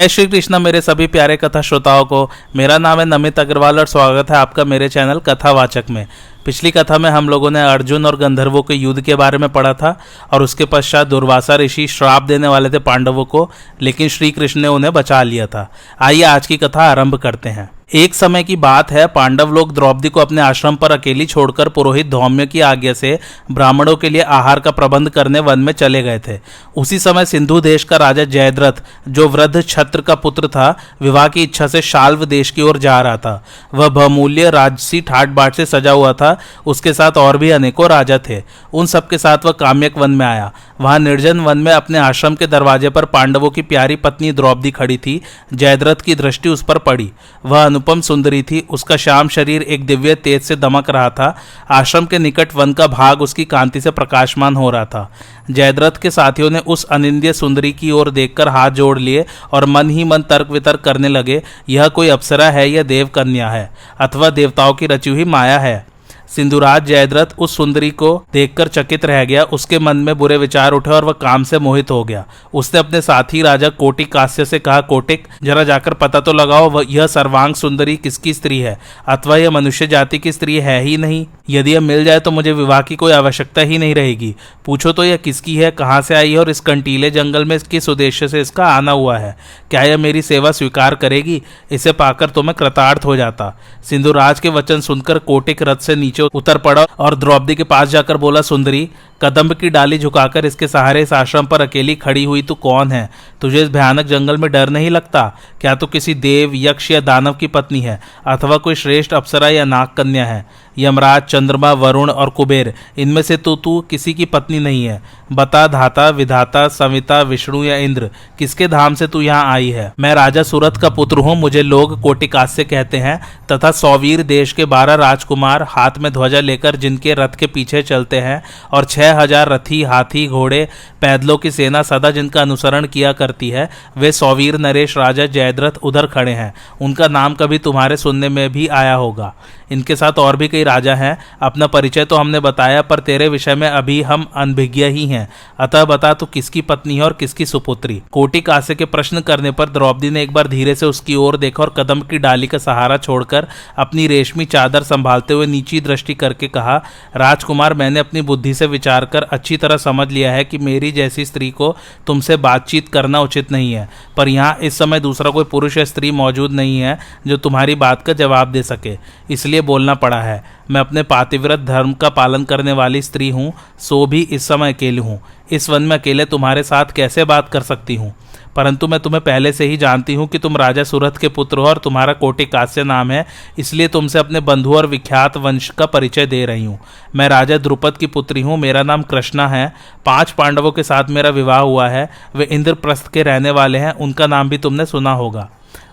जय श्री कृष्ण मेरे सभी प्यारे कथा श्रोताओं को। मेरा नाम है नमित अग्रवाल और स्वागत है आपका मेरे चैनल कथावाचक में। पिछली कथा में हम लोगों ने अर्जुन और गंधर्वों के युद्ध के बारे में पढ़ा था और उसके पश्चात दुर्वासा ऋषि श्राप देने वाले थे पांडवों को, लेकिन श्री कृष्ण ने उन्हें बचा लिया था। आइए आज की कथा आरंभ करते हैं। एक समय की बात है, पांडव लोग द्रौपदी को अपने आश्रम पर अकेली छोड़कर पुरोहित धौम्य की आज्ञा से ब्राह्मणों के लिए आहार का प्रबंध करने वन में चले गए थे। उसी समय सिंधु देश का राजा जयद्रथ, जो वृद्ध छत्र का पुत्र था, विवाह की इच्छा से शाल्व देश की ओर जा रहा था। वह बहुमूल्य राजसी ठाट बाट से सजा हुआ था। उसके साथ और भी अनेकों राजा थे। उन सबके साथ वह काम्यक वन में आया। वहां निर्जन वन में अपने आश्रम के दरवाजे पर पांडवों की प्यारी पत्नी द्रौपदी खड़ी थी। जयद्रथ की दृष्टि उस पर पड़ी। वह अनुपम सुंदरी थी। उसका श्याम शरीर एक दिव्य तेज से दमक रहा था। आश्रम के निकट वन का भाग उसकी कांति से प्रकाशमान हो रहा था। जयद्रथ के साथियों ने उस अनिंद्य सुंदरी की ओर देखकर हाथ जोड़ लिए और मन ही मन तर्क वितर्क करने लगे। यह कोई अप्सरा है या देव कन्या है अथवा देवताओं की रची हुई माया है। सिंधुराज जयद्रथ उस सुंदरी को देखकर चकित रह गया। उसके मन में बुरे विचार उठे और वह काम से मोहित हो गया। उसने अपने साथी राजा कोटिक कास्य से कहा, कोटिक, जरा जाकर पता तो लगाओ यह सर्वांग सुंदरी किसकी स्त्री है अथवा यह मनुष्य जाति की स्त्री है ही नहीं। यदि यह मिल जाए तो मुझे विवाह की कोई आवश्यकता ही नहीं रहेगी। पूछो तो यह किसकी है, कहाँ से आई है और इस कंटीले जंगल में किस उद्देश्य से इसका आना हुआ है। क्या यह मेरी सेवा स्वीकार करेगी? इसे पाकर तो मैं कृतार्थ हो जाता। सिंधुराज के वचन सुनकर कोटिक रथ से नीचे उतर पड़ा और द्रौपदी के पास जाकर बोला, सुंदरी, कदम्ब की डाली झुकाकर इसके सहारे इस आश्रम पर अकेली खड़ी हुई तू कौन है? तुझे इस भयानक जंगल में डर नहीं लगता? क्या तू किसी देव, यक्ष या दानव की पत्नी है अथवा कोई श्रेष्ठ अप्सरा या नाग कन्या है? यमराज, चंद्रमा, वरुण और कुबेर, इनमें से तो तू किसी की पत्नी नहीं है। बता, धाता, विधाता, सविता, विष्णु या इंद्र, किसके धाम से तू यहाँ आई है? मैं राजा सूरत का पुत्र हूँ। मुझे लोग कोटिकास्य कहते हैं तथा सौवीर देश के 12 राजकुमार हाथ में ध्वजा लेकर जिनके रथ के पीछे चलते हैं और 6000 रथी, हाथी, घोड़े, पैदलों की सेना सदा जिनका अनुसरण किया करती है, वे सौवीर नरेश राजा जयद्रथ उधर खड़े हैं। उनका नाम कभी तुम्हारे सुनने में भी आया होगा। इनके साथ और भी कई राजा हैं। अपना परिचय तो हमने बताया, पर तेरे विषय में अभी हम अनभिज्ञ ही हैं। अतः बता, तू किसकी पत्नी है और किसकी सुपुत्री? कोटिकास्य के प्रश्न करने पर द्रौपदी ने एक बार धीरे से उसकी ओर देखा और कदम की डाली का सहारा छोड़कर अपनी रेशमी चादर संभालते हुए नीची दृष्टि करके कहा, राजकुमार, मैंने अपनी बुद्धि से विचार कर अच्छी तरह समझ लिया है कि मेरी जैसी स्त्री को तुमसे बातचीत करना उचित नहीं है, पर यहाँ इस समय दूसरा कोई पुरुष या स्त्री मौजूद नहीं है जो तुम्हारी बात का जवाब दे सके, इसलिए बोलना पड़ा है। मैं अपने पातिव्रत धर्म का पालन करने वाली स्त्री हूँ, सो भी इस समय अकेली हूँ। इस वन में अकेले तुम्हारे साथ कैसे बात कर सकती हूँ? परंतु मैं तुम्हें पहले से ही जानती हूँ कि तुम राजा सूरत के पुत्र हो और तुम्हारा कोटिकास्य नाम है, इसलिए तुमसे अपने बंधु और विख्यात वंश का परिचय दे रही हूँ। मैं राजा द्रुपद की पुत्री हूँ। मेरा नाम कृष्णा है। 5 पांडवों के साथ मेरा विवाह हुआ है। वे इंद्रप्रस्थ के रहने वाले हैं। उनका नाम भी तुमने सुना होगा।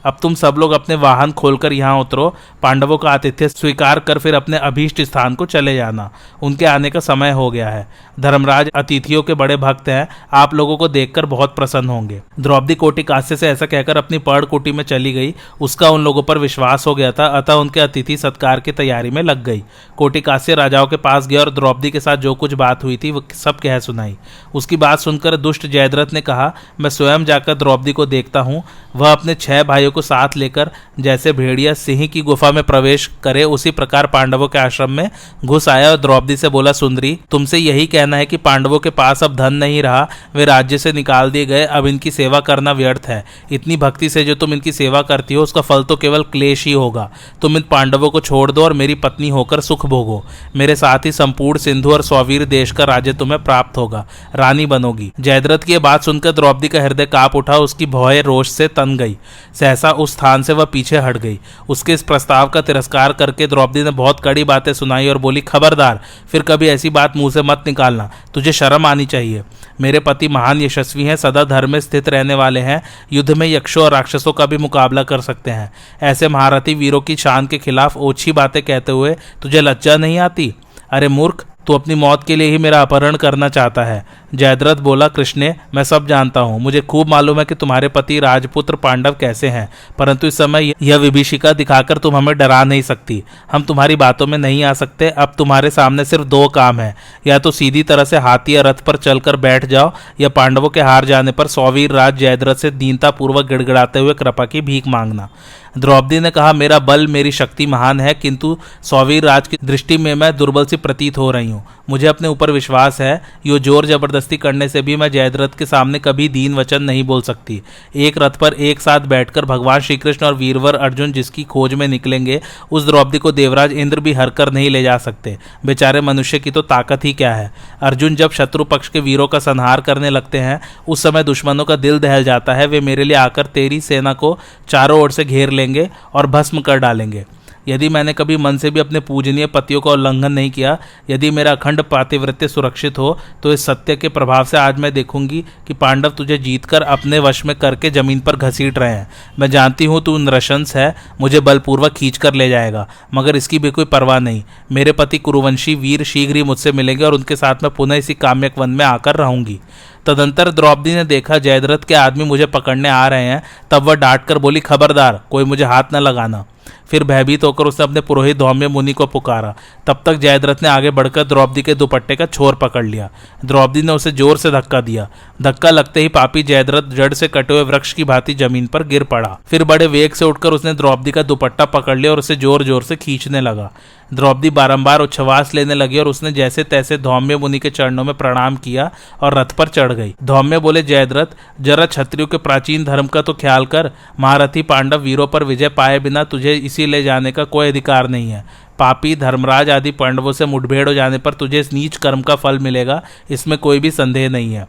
अब तुम सब लोग अपने वाहन खोलकर यहाँ उतरो। पांडवों का आतिथ्य स्वीकार कर फिर अपने अभीष्ट स्थान को चले जाना। उनके आने का समय हो गया है। धर्मराज अतिथियों के बड़े भक्त हैं। आप लोगों को देखकर बहुत प्रसन्न होंगे। द्रौपदी कोटिकास्य से ऐसा कहकर अपनी पर्णकुटी में चली गई। उसका उन लोगों पर विश्वास हो गया था, अतः उनके अतिथि सत्कार की तैयारी में लग गई। कोटिकास्य राजाओं के पास गया और द्रौपदी के साथ जो कुछ बात हुई थी वो सब कह सुनाई। उसकी बात सुनकर दुष्ट जयद्रथ ने कहा, मैं स्वयं जाकर द्रौपदी को देखता हूँ। वह अपने 6 भाइयों को साथ लेकर जैसे भेड़िया सिंह की गुफा में प्रवेश करे, उसी प्रकार पांडवों के आश्रम में घुस आया और द्रौपदी से बोला, सुंदरी, तुमसे यही कहना है कि पांडवों के पास अब धन नहीं रहा, वे राज्य से निकाल दिए गए, अब इनकी सेवा करना व्यर्थ है। इतनी भक्ति से जो तुम इनकी सेवा करती हो, उसका फल तो केवल क्लेश ही होगा। तुम इन पांडवों को छोड़ दो और मेरी पत्नी होकर सुख भोगो। मेरे साथ ही संपूर्ण सिंधु और सौवीर देश का राज्य तुम्हें प्राप्त होगा, रानी बनोगी। जयद्रथ की बात सुनकर द्रौपदी का हृदय कांप उठा। उसकी भौहें रोष से तन गई। सहसा उस स्थान से वह पीछे हट गई। उसके इस प्रस्ताव का तिरस्कार करके द्रौपदी ने बहुत कड़ी बातें सुनाई और बोली, खबरदार, फिर कभी ऐसी बात मुंह से मत निकालना। तुझे शर्म आनी चाहिए। मेरे पति महान यशस्वी हैं, सदा धर्म में स्थित रहने वाले हैं, युद्ध में यक्षों और राक्षसों का भी मुकाबला कर सकते हैं। ऐसे महारथी वीरों की शान के खिलाफ ओछी बातें कहते हुए तुझे लज्जा नहीं आती? अरे मूर्ख, तू अपनी मौत के लिए ही मेरा अपहरण करना चाहता है। जयद्रथ बोला, कृष्णे, मैं सब जानता हूँ। मुझे खूब मालूम है कि तुम्हारे पति राजपुत्र पांडव कैसे हैं, परंतु इस समय यह विभीषिका दिखाकर तुम हमें डरा नहीं सकती। हम तुम्हारी बातों में नहीं आ सकते। अब तुम्हारे सामने सिर्फ दो काम है, या तो सीधी तरह से हाथी या रथ पर चलकर बैठ जाओ, या पांडवों के हार जाने पर सौवीर राज जयद्रथ से दीनतापूर्वक गिड़गिड़ाते हुए कृपा की भीख मांगना। द्रौपदी ने कहा, मेरा बल मेरी शक्ति महान है, किंतु सौवीर राज की दृष्टि में मैं दुर्बल सी प्रतीत हो रही हूँ। मुझे अपने ऊपर विश्वास है, यो जोर जबरदस्ती करने से भी मैं जयद्रथ के सामने कभी दीन वचन नहीं बोल सकती। एक रथ पर एक साथ बैठकर भगवान श्री कृष्ण और वीरवर अर्जुन जिसकी खोज में निकलेंगे, उस द्रौपदी को देवराज इंद्र भी हरकर नहीं ले जा सकते। बेचारे मनुष्य की तो ताकत ही क्या है। अर्जुन जब शत्रु पक्ष के वीरों का संहार करने लगते हैं, उस समय दुश्मनों का दिल दहल जाता है। वे मेरे लिए आकर तेरी सेना को चारों ओर से घेर लेंगे और भस्म कर डालेंगे। यदि मैंने कभी मन से भी अपने पूजनीय पतियों का उल्लंघन नहीं किया, यदि मेरा अखंड पातिव्रत्य सुरक्षित हो, तो इस सत्य के प्रभाव से आज मैं देखूंगी कि पांडव तुझे जीतकर अपने वश में करके जमीन पर घसीट रहे हैं। मैं जानती हूँ तू नृशंस है, मुझे बलपूर्वक खींच कर ले जाएगा, मगर इसकी भी कोई परवाह नहीं। मेरे पति कुरुवंशी वीर शीघ्र ही मुझसे मिलेंगे और उनके साथ मैं पुनः इसी काम्यक वन में आकर रहूंगी। तदंतर द्रौपदी ने देखा जयद्रथ के आदमी मुझे पकड़ने आ रहे हैं, तब वह डांट कर बोली, खबरदार, कोई मुझे हाथ न लगाना। फिर भयभीत होकर उसने अपने पुरोहित धौम्य मुनि को पुकारा। तब तक जयद्रथ ने आगे बढ़कर द्रौपदी के दुपट्टे का छोर पकड़ लिया। द्रौपदी ने उसे जोर से धक्का दिया। धक्का लगते ही पापी जयद्रथ जड़ से कटे हुए वृक्ष की भांति जमीन पर गिर पड़ा। फिर बड़े वेग से उठकर उसने द्रौपदी का दुपट्टा पकड़ लिया और उसे जोर जोर से खींचने लगा। द्रौपदी बारंबार उच्छ्वास लेने लगी और उसने जैसे तैसे धौम्य मुनि के चरणों में प्रणाम किया और रथ पर चढ़ गई। धौम्य बोले, जयद्रथ, जरा क्षत्रियों के प्राचीन धर्म का तो ख्याल कर। महारथी पांडव वीरों पर विजय पाए बिना तुझे इसी ले जाने का कोई अधिकार नहीं है। पापी धर्मराज आदि पांडवों से मुठभेड़ हो जाने पर तुझे इस नीच कर्म का फल मिलेगा, इसमें कोई भी संदेह नहीं है।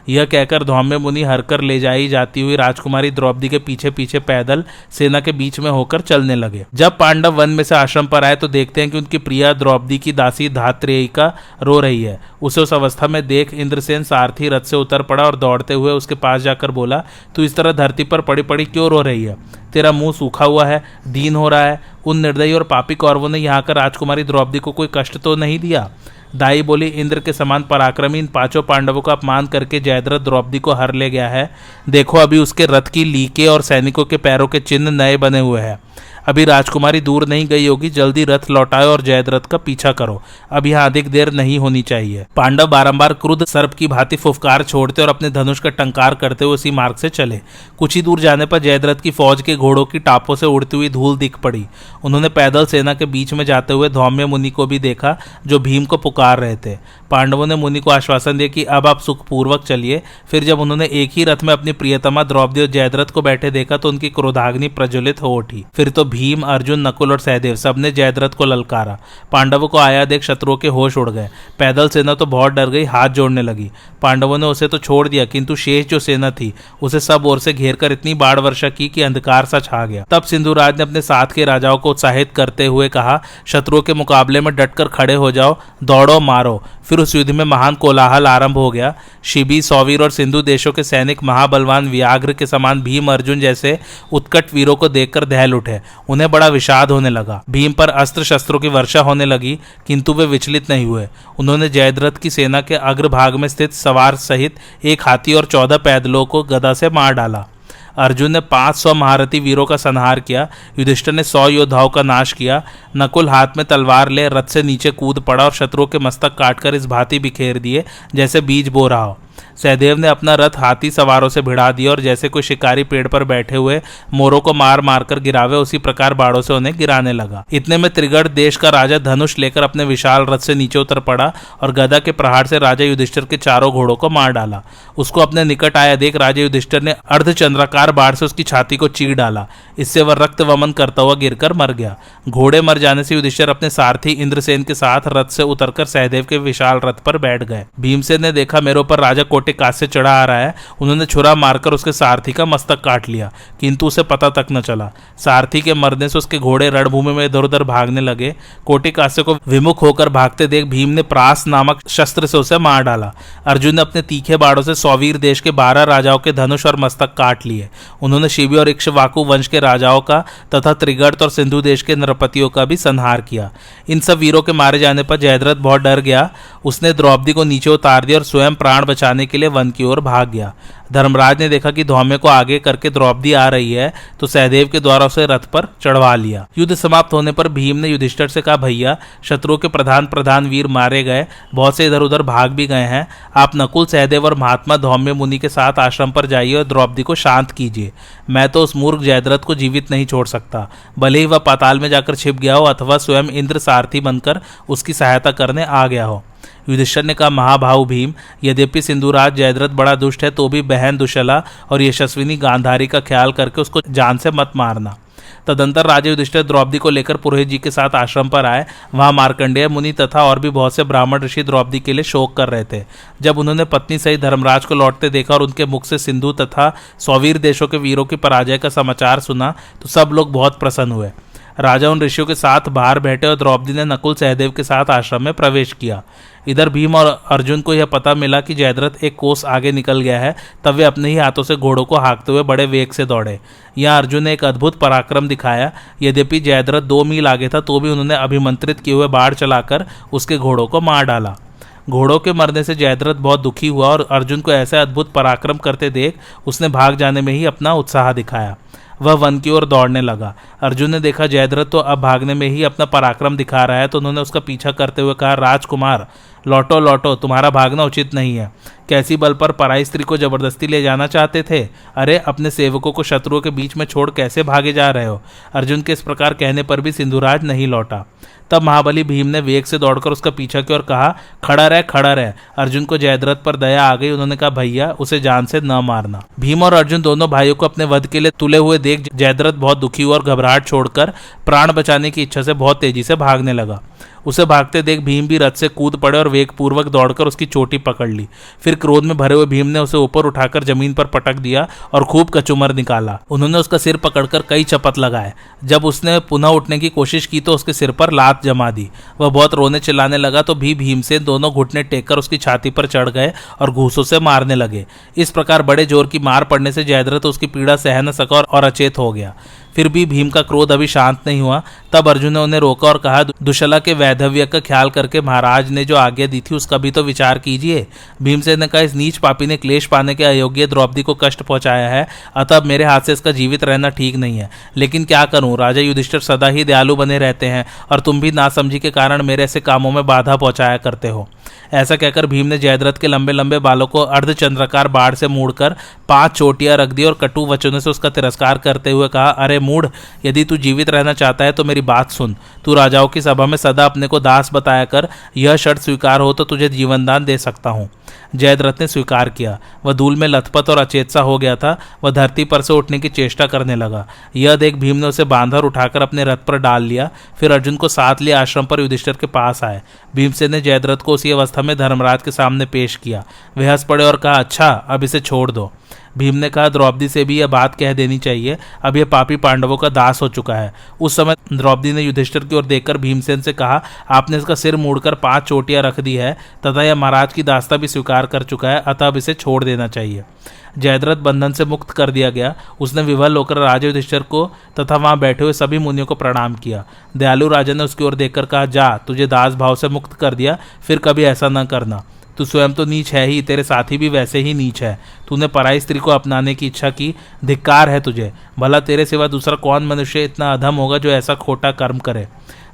यह कहकर धौम्य मुनि हरकर ले जाई जाती हुई राजकुमारी द्रौपदी के पीछे पीछे पैदल सेना के बीच में होकर चलने लगे। जब पांडव वन में से आश्रम पर आए तो देखते हैं कि उनकी प्रिया द्रौपदी की दासी धात्रेयिका रो रही है। उसे उस अवस्था में देख इंद्रसेन सारथी रथ से उतर पड़ा और दौड़ते हुए उसके पास जाकर बोला, तू इस तरह धरती पर पड़ी पड़ी क्यों रो रही है? तेरा मुंह सूखा हुआ है, दीन हो रहा है। उन निर्दयी और पापी कौरवों ने यहाँ कर राजकुमारी द्रौपदी को कोई कष्ट तो नहीं दिया? दाई बोली, इंद्र के समान पराक्रमी इन पांचों पांडवों का अपमान करके जयद्रथ द्रौपदी को हर ले गया है। देखो, अभी उसके रथ की लीकें और सैनिकों के पैरों के चिन्ह नए बने हुए हैं। अभी राजकुमारी दूर नहीं गई होगी, जल्दी रथ लौटाओ और जयद्रथ का पीछा करो। अब यहाँ अधिक देर नहीं होनी चाहिए। पांडव बारंबार क्रुद्ध सर्प की भांति फुफकार छोड़ते और अपने धनुष का टंकार करते हुए उसी मार्ग से चले। कुछ ही दूर जाने पर जयद्रथ की फौज के घोड़ों की टापों से उड़ती हुई धूल दिख पड़ी। उन्होंने पैदल सेना के बीच में जाते हुए धौम्य मुनि को भी देखा, जो भीम को पुकार रहे थे। पांडवों ने मुनि को आश्वासन दिया कि अब आप सुखपूर्वक चलिए। फिर जब उन्होंने एक ही रथ में अपनी प्रियतमा द्रौपदी और जयद्रथ को बैठे देखा तो उनकी क्रोधाग्नि प्रज्वलित हो उठी। फिर तो भीम, अर्जुन, नकुल और सहदेव सबने जयद्रथ को ललकारा। पांडवों को आया देख शत्रुओं के होश उड़ गए। पैदल सेना तो बहुत डर गई, हाथ जोड़ने लगी। पांडवों ने उसे तो छोड़ दिया, किंतु शेष जो सेना थी उसे सब ओर से घेर कर इतनी बाढ़ वर्षा की कि अंधकार सा छा गया। तब सिंधुराज ने अपने साथ के राजाओं को उत्साहित करते हुए कहा, शत्रुओं के मुकाबले में डटकर खड़े हो जाओ, दौड़ो, मारो। फिर उस युद्ध में महान कोलाहल आरंभ हो गया। शिबी, सौवीर और सिंधु देशों के सैनिक महाबलवान व्याघ्र के समान भीम, अर्जुन जैसे उत्कट वीरों को देखकर दहल उठे। उन्हें बड़ा विषाद होने लगा। भीम पर अस्त्र शस्त्रों की वर्षा होने लगी, किंतु वे विचलित नहीं हुए। उन्होंने जयद्रथ की सेना के अग्रभाग में स्थित सवार सहित एक हाथी और 14 पैदलों को गदा से मार डाला। अर्जुन ने 500 महारथी वीरों का संहार किया। युधिष्ठिर ने 100 योद्धाओं का नाश किया। नकुल हाथ में तलवार ले रथ से नीचे कूद पड़ा और शत्रुओं के मस्तक काटकर इस भांति बिखेर दिए जैसे बीज बो रहा हो। सहदेव ने अपना रथ हाथी सवारों से भिड़ा दिया और जैसे कोई शिकारी पेड़ पर बैठे हुए मोरों को मार मार कर गिरावे, उसी प्रकार बाड़ों से उन्हें गिराने लगा। इतने में त्रिगढ़ देश का राजा धनुष लेकर अपने विशाल रथ से नीचे उतर पड़ा और गदा के प्रहार से राजा युधिष्ठिर के चारों घोड़ों को मार डाला। उसको अपने निकट आया देख राजा युधिष्ठिर ने अर्धचंद्राकार बाढ़ से उसकी छाती को चीर डाला। इससे वह रक्त वमन करता हुआ गिरकर मर गया। घोड़े मर जाने से युधिष्ठिर अपने सारथी इंद्रसेन के साथ रथ से उतरकर सहदेव के विशाल रथ पर बैठ गए। भीमसेन ने देखा, मेरे ऊपर राजा कोटिकास से चढ़ा आ रहा है, उन्होंने छुरा मारकर उसके सारथी का मस्तक काट लिया, किंतु उसे पता तक न चला। सारथी के मरने से उसके घोड़े रणभूमि में इधर उधर भागने लगे। कोटिकास्य को विमुख होकर भागते देख भीम ने प्रास नामक शस्त्र से उसे मार डाला। अर्जुन ने अपने तीखे बाड़ों से सौवीर देश के 12 राजाओं के धनुष और मस्तक काट लिए। उन्होंने शिबी और इक्ष्वाकु वंश के राजाओं का तथा त्रिगर्त और सिंधु देश के नरपतियों का भी संहार किया। इन सब वीरों के मारे जाने पर जयद्रथ बहुत डर गया। उसने द्रौपदी को नीचे उतार दिया और स्वयं प्राण बचाने के लिए वन की ओर भाग गया। धर्मराज ने देखा कि धौम्य को आगे करके द्रौपदी आ रही है, तो सहदेव के द्वारा उसे रथ पर चढ़वा लिया। युद्ध समाप्त होने पर भीम ने युधिष्ठिर से कहा, भैया शत्रुओं के प्रधान वीर मारे गए, बहुत से इधर उधर भाग भी गए हैं। आप नकुल, सहदेव और महात्मा धौम्य मुनि के साथ आश्रम पर जाइए और द्रौपदी को शांत कीजिए। मैं तो उस मूर्ख जयद्रथ को जीवित नहीं छोड़ सकता, भले ही वह पाताल में जाकर छिप गया हो अथवा स्वयं इंद्र सारथी बनकर उसकी सहायता करने आ गया हो। युधिष्ठिर ने कहा, महाभाऊ भीम, यद्यपि सिंधुराज जयद्रथ बड़ा दुष्ट है, तो भी बहन दुशला और यशस्विनी गांधारी का ख्याल करके उसको जान से मत मारना। तदंतर राजा युधिष्ठिर द्रौपदी को लेकर पुरोहित जी के साथ आश्रम पर आए। वहां मार्कंडेय मुनि तथा और भी बहुत से ब्राह्मण ऋषि द्रौपदी के लिए शोक कर रहे थे। जब उन्होंने पत्नी सहित धर्मराज को लौटते देखा और उनके मुख से सिंधु तथा सौवीर देशों के वीरों की पराजय का समाचार सुना, तो सब लोग बहुत प्रसन्न हुए। राजा उन ऋषियों के साथ बाहर बैठे और द्रौपदी ने नकुल, सहदेव के साथ आश्रम में प्रवेश किया। इधर भीम और अर्जुन को यह पता मिला कि जयद्रथ एक कोस आगे निकल गया है, तब वे अपने ही हाथों से घोड़ों को हाँकते हुए बड़े वेग से दौड़े। यहाँ अर्जुन ने एक अद्भुत पराक्रम दिखाया। यद्यपि जयद्रथ 2 मील आगे था, तो भी उन्होंने अभिमंत्रित किए हुए बाढ़ चलाकर उसके घोड़ों को मार डाला। घोड़ों के मरने से जयद्रथ बहुत दुखी हुआ और अर्जुन को ऐसा अद्भुत पराक्रम करते देख उसने भाग जाने में ही अपना उत्साह दिखाया। वह वन की ओर दौड़ने लगा। अर्जुन ने देखा जयद्रथ तो अब भागने में ही अपना पराक्रम दिखा रहा है, तो उन्होंने उसका पीछा करते हुए कहा, राजकुमार लौटो लौटो, तुम्हारा भागना उचित नहीं है। कैसी बल पर पराई स्त्री को जबरदस्ती ले जाना चाहते थे? अरे अपने सेवकों को शत्रुओं के बीच में छोड़ कैसे भागे जा रहे हो? अर्जुन के इस प्रकार कहने पर भी सिंधुराज नहीं लौटा। तब महाबली भीम ने वेग से दौड़कर उसका पीछा किया और कहा, खड़ा रह खड़ा रह। अर्जुन को जयद्रथ पर दया आ गई। उन्होंने कहा, भैया उसे जान से न मारना। भीम और अर्जुन दोनों भाइयों को अपने वध के लिए तुले हुए देख जयद्रथ बहुत दुखी हुआ और घबराहट छोड़कर प्राण बचाने की इच्छा से बहुत तेजी से भागने लगा। उसे भागते देख भीम भी रथ से कूद पड़े और वेग पूर्वक दौड़कर उसकी चोटी पकड़ ली। फिर क्रोध में भरे हुए भीम ने उसे ऊपर उठाकर जमीन पर पटक दिया और खूब कचुमर निकाला। उन्होंने उसका सिर पकड़कर कई चपत लगाए। जब उसने पुनः उठने की कोशिश की तो उसके सिर पर लात जमा दी। वह बहुत रोने चिल्लाने लगा, तो भी भीमसेन दोनों घुटने टेककर उसकी छाती पर चढ़ गए और घूंसों से मारने लगे। इस प्रकार बड़े जोर की मार पड़ने से जयद्रथ उसकी पीड़ा सह न सका और अचेत हो गया। फिर भी भीम का क्रोध अभी शांत नहीं हुआ। तब अर्जुन ने उन्हें रोका और कहा, दुशला के वैधव्य का ख्याल करके महाराज ने जो आज्ञा दी थी उसका भी तो विचार कीजिए। भीमसेन ने कहा, इस नीच पापी ने क्लेश पाने के अयोग्य द्रौपदी को कष्ट पहुंचाया है, अतः मेरे हाथ से इसका जीवित रहना ठीक नहीं है। लेकिन क्या करूं, राजा युधिष्ठिर सदा ही दयालु बने रहते हैं और तुम भी नासमझी के कारण मेरे ऐसे कामों में बाधा पहुंचाया करते हो। ऐसा कहकर भीम ने जयद्रथ के लंबे लंबे बालों को अर्धचंद्राकार बाढ़ से मोड़कर 5 चोटियां रख दी और कटु वचनों से उसका तिरस्कार करते हुए कहा, अरे मूढ़, यदि तू जीवित रहना चाहता है तो मेरी बात सुन। तू राजाओं की सभा में सदा अपने को दास बताया कर। यह शर्त स्वीकार हो तो तुझे जीवनदान दे सकता हूँ। जयद्रथ ने स्वीकार किया। वह धूल में लथपथ और अचेत सा हो गया था। वह धरती पर से उठने की चेष्टा करने लगा। यह देख भीम ने उसे बांधा और उठाकर अपने रथ पर डाल लिया। फिर अर्जुन को साथ लिए आश्रम पर युधिष्ठिर के पास आए। भीमसेन ने जयद्रथ को उसी अवस्था में धर्मराज के सामने पेश किया। वे हंस पड़े और कहा, अच्छा अब इसे छोड़ दो। भीम ने कहा, द्रौपदी से भी यह बात कह देनी चाहिए, अब यह पापी पांडवों का दास हो चुका है। उस समय द्रौपदी ने युधिष्ठिर की ओर देखकर भीमसेन से कहा, आपने इसका सिर मोड़कर 5 चोटियां रख दी है तथा यह महाराज की दास्ता भी स्वीकार कर चुका है, अतः अब इसे छोड़ देना चाहिए। जयद्रथ बंधन से मुक्त कर दिया गया। उसने विवल होकर राजा युधिष्ठिर को तथा वहां बैठे हुए सभी मुनियों को प्रणाम किया। दयालु राजा ने उसकी ओर देखकर कहा, जा, तुझे दास भाव से मुक्त कर दिया, फिर कभी ऐसा न करना। तू स्वयं तो नीच है ही, तेरे साथी भी वैसे ही नीच है। तूने पराई स्त्री को अपनाने की इच्छा की, धिक्कार है तुझे। भला तेरे सिवा दूसरा कौन मनुष्य इतना अधम होगा जो ऐसा खोटा कर्म करे।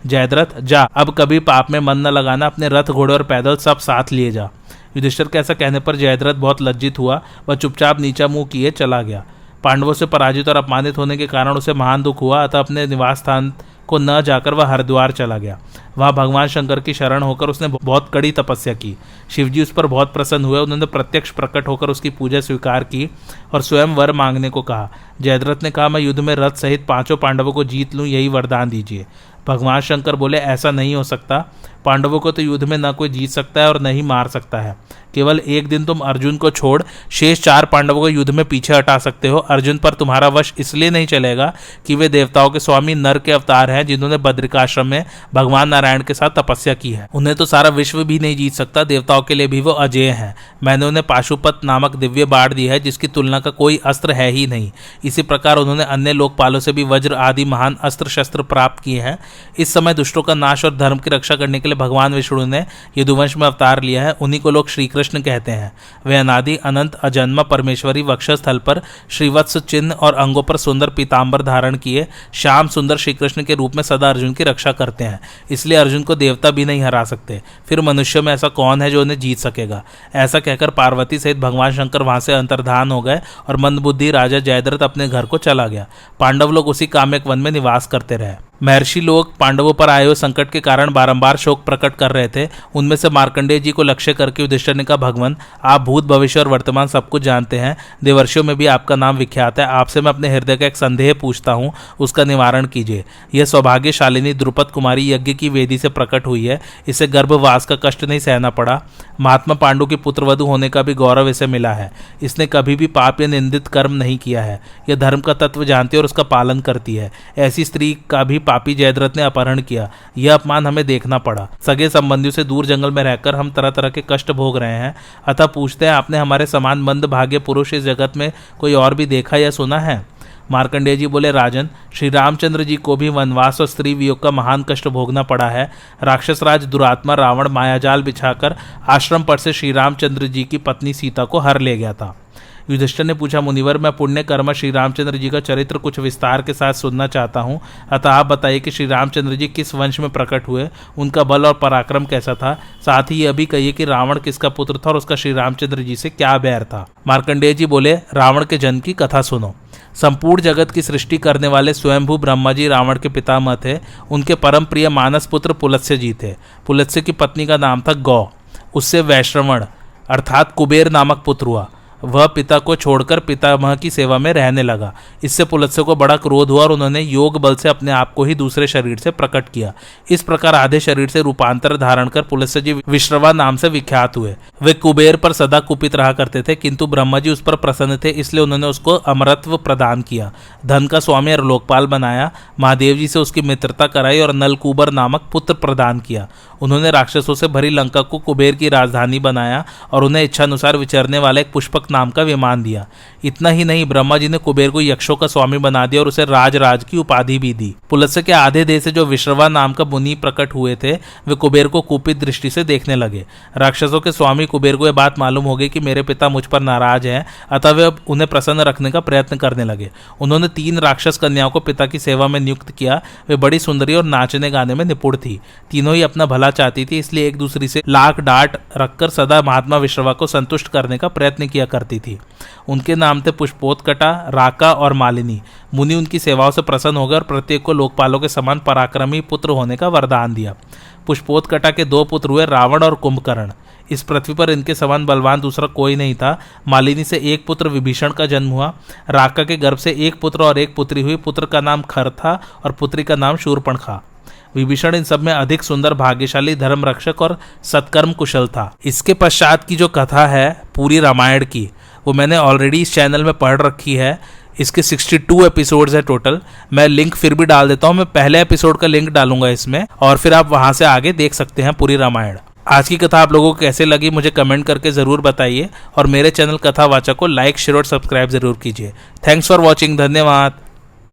जयद्रथ जा, अब कभी पाप में मन न लगाना, अपने रथ घोड़े और पैदल सब साथ लिए जा। युधिष्ठिर के ऐसा कहने पर जयद्रथ बहुत लज्जित हुआ। वह चुपचाप नीचा मुंह किए चला गया। पांडवों से पराजित और अपमानित होने के कारण उसे महान दुख हुआ, अतः अपने निवास स्थान को न जाकर वह हरिद्वार चला गया। वहां भगवान शंकर की शरण होकर उसने बहुत कड़ी तपस्या की। शिवजी उस पर बहुत प्रसन्न हुए। उन्होंने प्रत्यक्ष प्रकट होकर उसकी पूजा स्वीकार की और स्वयं वर मांगने को कहा। जयद्रथ ने कहा, मैं युद्ध में रथ सहित 5 पांडवों को जीत लूं, यही वरदान दीजिए। भगवान शंकर बोले, ऐसा नहीं हो सकता। पांडवों को तो युद्ध में न कोई जीत सकता है और न ही मार सकता है। केवल एक दिन तुम अर्जुन को छोड़ शेष 4 पांडवों को युद्ध में पीछे हटा सकते हो। अर्जुन पर तुम्हारा वश इसलिए नहीं चलेगा कि वे देवताओं के स्वामी नर के अवतार हैं, जिन्होंने बद्रिकाश्रम में भगवान नारायण के साथ तपस्या की है। उन्हें तो सारा विश्व भी नहीं जीत सकता, देवताओं के लिए भी वो अजेय हैं। मैंने उन्हें पाशुपत नामक दिव्य बाढ़ दी है, जिसकी तुलना का कोई अस्त्र है ही नहीं। इसी प्रकार उन्होंने अन्य लोकपालों से भी वज्र आदि महान अस्त्र शस्त्र प्राप्त किए हैं। इस समय दुष्टों का नाश और धर्म की रक्षा करने के लिए भगवान विष्णु ने यदुवंश में अवतार लिया है। उन्हीं को लोग श्री कृष्ण कहते हैं। वे अनादि अनंत अजन्मा परमेश्वरी वक्षस्थल पर श्रीवत्स चिन्ह और अंगों पर सुंदर पीतांबर धारण किए श्याम सुंदर श्री कृष्ण के रूप में सदा अर्जुन की रक्षा करते हैं। इसलिए अर्जुन को देवता भी नहीं हरा सकते। फिर मनुष्य में ऐसा कौन है जो उन्हें जीत सकेगा? ऐसा कहकर पार्वती सहित भगवान शंकर वहां से अंतर्धान हो गए और मंदबुद्धि राजा जयद्रथ अपने घर को चला गया। पांडव लोग उसी काम्यक वन में निवास करते रहे। महर्षि लोग पांडवों पर आए हुए संकट के कारण बारंबार शोक प्रकट कर रहे थे। उनमें से मार्कंडेय जी को लक्ष्य करके युधिष्ठिर ने कहा, भगवान आप भूत भविष्य और वर्तमान सब कुछ जानते हैं, देवर्षियों में भी आपका नाम विख्यात है। आपसे मैं अपने हृदय का एक संदेह पूछता हूँ, उसका निवारण कीजिए। यह सौभाग्यशालिनी द्रुपद कुमारी यज्ञ की वेदी से प्रकट हुई है। इसे गर्भवास का कष्ट नहीं सहना पड़ा। महात्मा पांडु की पुत्रवधु होने का भी गौरव इसे मिला है। इसने कभी भी पाप या निंदित कर्म नहीं किया है। यह धर्म का तत्व जानती है और उसका पालन करती है। ऐसी स्त्री का भी पापी जयद्रथ ने अपहरण किया। यह अपमान हमें देखना पड़ा। सगे संबंधियों से दूर जंगल में रहकर हम तरह तरह के कष्ट भोग रहे हैं। अतः पूछते हैं, आपने हमारे समान मंद भाग्य पुरुष इस जगत में कोई और भी देखा या सुना है? मार्कंडेय जी बोले, राजन श्री रामचंद्र जी को भी वनवास और स्त्री वियोग का महान कष्ट भोगना पड़ा है। राक्षस राज दुरात्मा रावण मायाजाल बिछाकर आश्रम पर से श्री रामचंद्र जी की पत्नी सीता को हर ले गया था। युधिष्ठिर ने पूछा, मुनिवर मैं पुण्य कर्म श्री रामचंद्र जी का चरित्र कुछ विस्तार के साथ सुनना चाहता हूँ। अतः आप बताइए कि श्री रामचंद्र जी किस वंश में प्रकट हुए, उनका बल और पराक्रम कैसा था। साथ ही यह भी कहिए कि रावण किसका पुत्र था और उसका श्री रामचंद्र जी से क्या बैर था। मार्कंडेय जी बोले, रावण के जन्म की कथा सुनो। संपूर्ण जगत की सृष्टि करने वाले स्वयंभू ब्रह्मा जी रावण के पितामह थे। उनके परम प्रिय मानस पुत्र पुलत्स्य जी थे। पुलत्स्य की पत्नी का नाम था गौ। उससे वैश्रवण अर्थात कुबेर नामक पुत्र हुआ। वह पिता को छोड़कर पितामह की सेवा में रहने लगा। इससे पुलत्स्य को बड़ा क्रोध हुआ और उन्होंने योग बल से अपने आप को ही दूसरे शरीर से प्रकट किया। इस प्रकार आधे शरीर से रूपांतर धारण कर पुलत्स्य जी विश्रवा नाम से विख्यात हुए। वे कुबेर पर सदा कुपित रहा करते थे, किंतु ब्रह्मा जी उस पर प्रसन्न थे, इसलिए उन्होंने उसको अमरत्व प्रदान किया, धन का स्वामी और लोकपाल बनाया। महादेव जी से उसकी मित्रता कराई और नलकूबर नामक पुत्र प्रदान किया। उन्होंने राक्षसों से भरी लंका को कुबेर की राजधानी बनाया और उन्हें इच्छानुसार विचरने वाला एक पुष्पक नाम का विमान दिया। इतना ही नहीं, ब्रह्मा जी ने कुबेर को यक्षों का स्वामी बना दिया और उसे राज की उपाधि भी दी। पुलत्स्य के आधे देश से जो विश्रवा नाम का मुनि प्रकट हुए थे, वे कुबेर को कुपित दृष्टि से देखने लगे। राक्षसों के स्वामी कुबेर को यह बात मालूम हो गई कि मेरे पिता मुझ पर नाराज हैं, अतः वे उन्हें प्रसन्न रखने का प्रयत्न करने लगे। उन्होंने 3 राक्षस कन्याओं को पिता की सेवा में नियुक्त किया। वे बड़ी सुंदरी और नाचने गाने में निपुण थी। तीनों ही अपना भला चाहती थी, इसलिए एक दूसरे से लाख डांट रखकर सदा महात्मा विश्रवा को संतुष्ट करने का प्रयत्न किया करती थी। उनके नाम थे पुष्पोत्कटा, राका और मालिनी। मुनि उनकी सेवाओं से प्रसन्न हो गए और प्रत्येक को लोकपालों के समान पराक्रमी पुत्र होने का वरदान दिया। पुष्पोत्कटा के 2 पुत्र हुए, रावण और कुंभकर्ण। इस पृथ्वी पर इनके समान बलवान दूसरा कोई नहीं था। मालिनी से एक पुत्र विभीषण का जन्म हुआ। राका के गर्भ से एक पुत्र और एक पुत्री हुई। पुत्र का नाम खर था और पुत्री का नाम शूर्पणखा। विभीषण इन सब में अधिक सुंदर, भाग्यशाली, धर्म रक्षक और सत्कर्म कुशल था। इसके पश्चात की जो कथा है पूरी रामायण की, वो मैंने ऑलरेडी इस चैनल में पढ़ रखी है। इसके 62 एपिसोड्स है टोटल। मैं लिंक फिर भी डाल देता हूँ। मैं पहले एपिसोड का लिंक डालूंगा इसमें, और फिर आप वहां से आगे देख सकते हैं पूरी रामायण। आज की कथा आप लोगों को कैसे लगी मुझे कमेंट करके ज़रूर बताइए, और मेरे चैनल कथावाचक को लाइक, शेयर और सब्सक्राइब ज़रूर कीजिए। Thanks for watching. धन्यवाद।